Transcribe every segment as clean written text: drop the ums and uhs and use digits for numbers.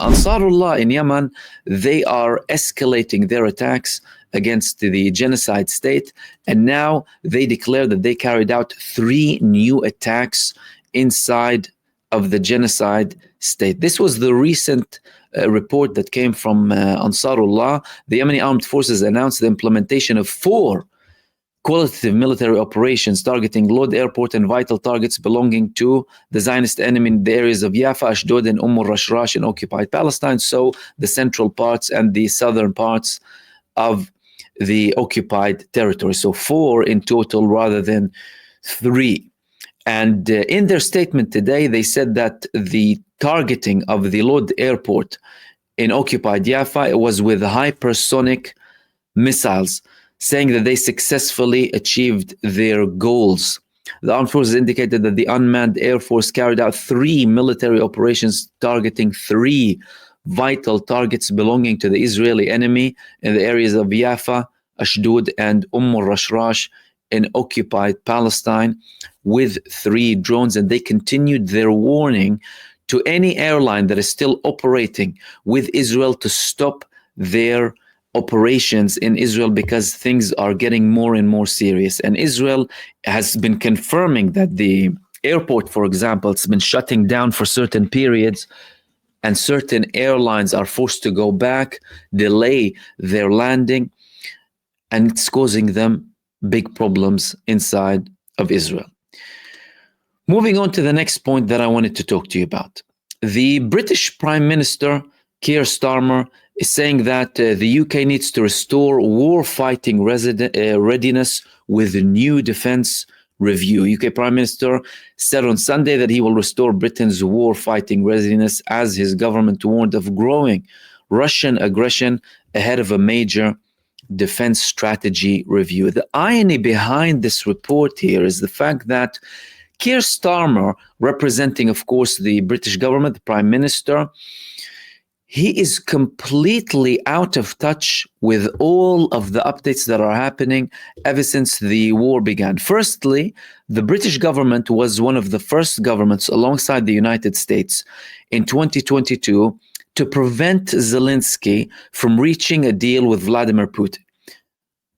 Ansarullah in Yemen, they are escalating their attacks against the genocide state, and now they declare that they carried out 3 new attacks inside of the genocide state. This was the recent report that came from Ansarullah. The Yemeni armed forces announced the implementation of 4 qualitative military operations targeting Lod airport and vital targets belonging to the Zionist enemy in the areas of Jaffa, Ashdod, and al-Rashrash in occupied Palestine, so the central parts and the southern parts of the occupied territory. So 4 in total rather than 3. And in their statement today, they said that the targeting of the Lod airport in occupied Jaffa was with hypersonic missiles, saying that they successfully achieved their goals. The armed forces indicated that the unmanned air force carried out 3 military operations targeting 3 vital targets belonging to the Israeli enemy in the areas of Jaffa, Ashdod, and al-Rashrash in occupied Palestine with 3 drones. And they continued their warning to any airline that is still operating with Israel to stop their operations in Israel, because things are getting more and more serious. And Israel has been confirming that the airport, for example, it's been shutting down for certain periods, and certain airlines are forced to go back, delay their landing, and it's causing them big problems inside of Israel. Moving on to the next point that I wanted to talk to you about. The British Prime Minister, Keir Starmer, is saying that the UK needs to restore war-fighting readiness with a new defense review. UK Prime Minister said on Sunday that he will restore Britain's war-fighting readiness as his government warned of growing Russian aggression ahead of a major defense strategy review. The irony behind this report here is the fact that Keir Starmer, representing, of course, the British government, the Prime Minister, he is completely out of touch with all of the updates that are happening ever since the war began. Firstly, the British government was one of the first governments alongside the United States in 2022 to prevent Zelensky from reaching a deal with Vladimir Putin.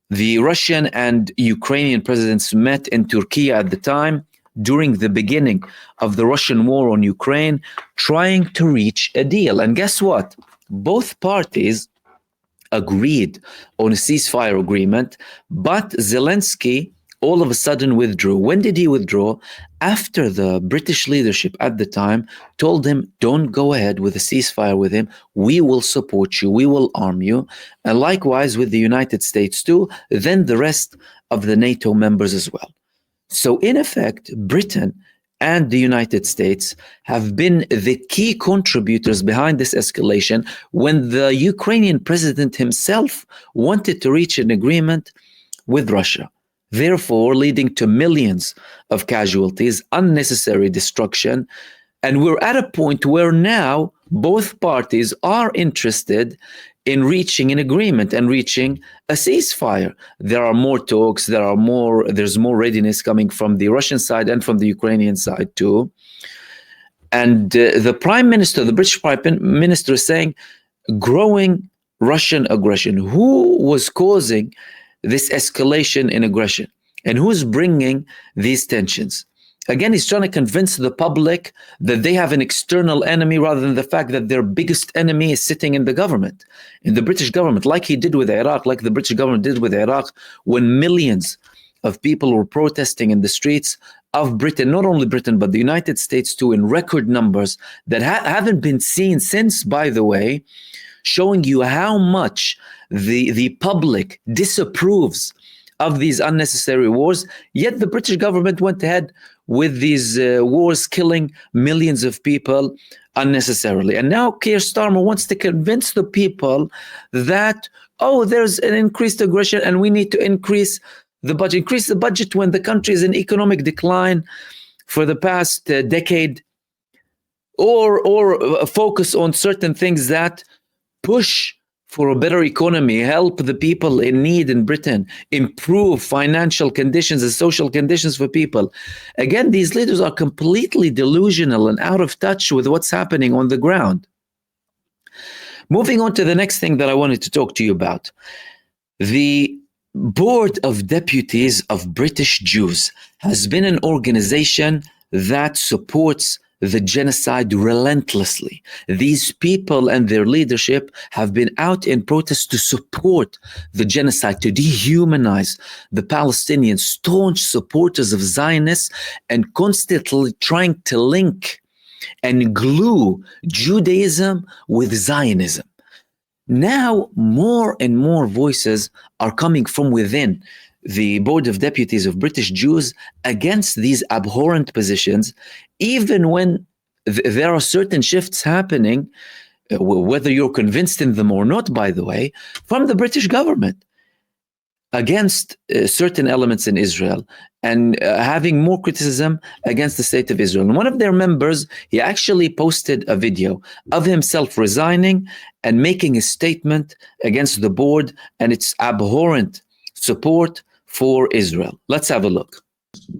The Russian and Ukrainian presidents met in Turkey at the time, during the beginning of the Russian war on Ukraine, trying to reach a deal. And guess what? Both parties agreed on a ceasefire agreement, but Zelensky all of a sudden withdrew. When did he withdraw? After the British leadership at the time told him, don't go ahead with a ceasefire with him. We will support you. We will arm you. And likewise with the United States too, then the rest of the NATO members as well. So in effect, Britain and the United States have been the key contributors behind this escalation when the Ukrainian president himself wanted to reach an agreement with Russia, therefore leading to millions of casualties, unnecessary destruction. And we're at a point where now both parties are interested in reaching an agreement and reaching a ceasefire. There are more talks, there's more readiness coming from the Russian side and from the Ukrainian side too. And the Prime Minister, the British Prime Minister, is saying growing Russian aggression. Who was causing this escalation in aggression? And who's bringing these tensions? Again, he's trying to convince the public that they have an external enemy rather than the fact that their biggest enemy is sitting in the government, in the British government, like he did with Iraq, like the British government did with Iraq, when millions of people were protesting in the streets of Britain, not only Britain, but the United States too, in record numbers that haven't been seen since, by the way, showing you how much the public disapproves of these unnecessary wars. Yet the British government went ahead with these wars, killing millions of people unnecessarily. And now Keir Starmer wants to convince the people that, oh, there's an increased aggression and we need to increase the budget. Increase the budget when the country is in economic decline for the past decade, or focus on certain things that push for a better economy, help the people in need in Britain, improve financial conditions and social conditions for people. Again, these leaders are completely delusional and out of touch with what's happening on the ground. Moving on to the next thing that I wanted to talk to you about. The Board of Deputies of British Jews has been an organization that supports the genocide relentlessly. These people and their leadership have been out in protest to support the genocide, to dehumanize the Palestinians, staunch supporters of Zionists, and constantly trying to link and glue Judaism with Zionism. Now, more and more voices are coming from within the Board of Deputies of British Jews against these abhorrent positions, even when there are certain shifts happening, whether you're convinced in them or not, by the way, from the British government against certain elements in Israel, and having more criticism against the state of Israel. And one of their members, he actually posted a video of himself resigning and making a statement against the board and its abhorrent support for Israel. Let's have a look.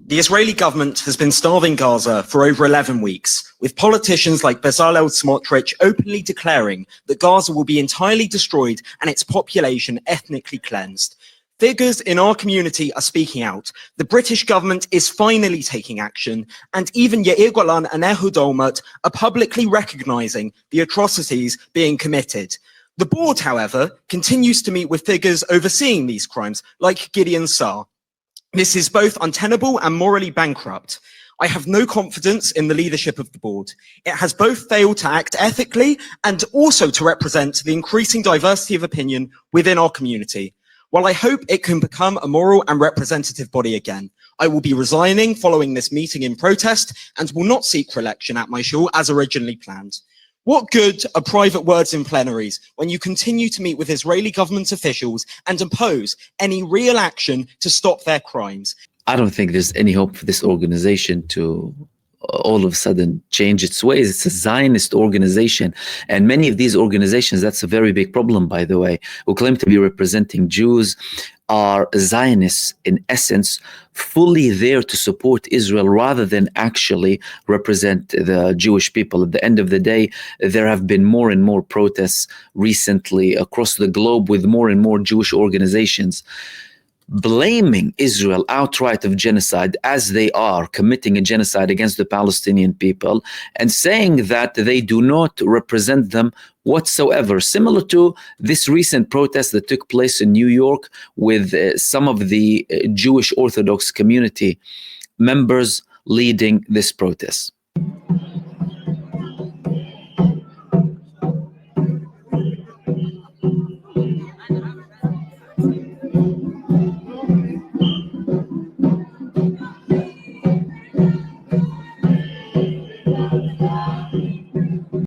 The Israeli government has been starving Gaza for over 11 weeks, with politicians like Bezalel Smotrich openly declaring that Gaza will be entirely destroyed and its population ethnically cleansed. Figures in our community are speaking out. The British government is finally taking action, and even Yair Golan and Ehud Olmert are publicly recognizing the atrocities being committed. The board, however, continues to meet with figures overseeing these crimes, like Gideon Saar. This is both untenable and morally bankrupt. I have no confidence in the leadership of the board. It has both failed to act ethically and also to represent the increasing diversity of opinion within our community. While I hope it can become a moral and representative body again, I will be resigning following this meeting in protest and will not seek re-election at my shul as originally planned. What good are private words in plenaries when you continue to meet with Israeli government officials and oppose any real action to stop their crimes? I don't think there's any hope for this organization to all of a sudden change its ways. It's a Zionist organization, and many of these organizations, that's a very big problem, by the way, who claim to be representing Jews, are Zionists in essence, fully there to support Israel rather than actually represent the Jewish people. At the end of the day, there have been more and more protests recently across the globe with more and more Jewish organizations blaming Israel outright of genocide, as they are committing a genocide against the Palestinian people, and saying that they do not represent them whatsoever. Similar to this recent protest that took place in New York with some of the Jewish Orthodox community members leading this protest.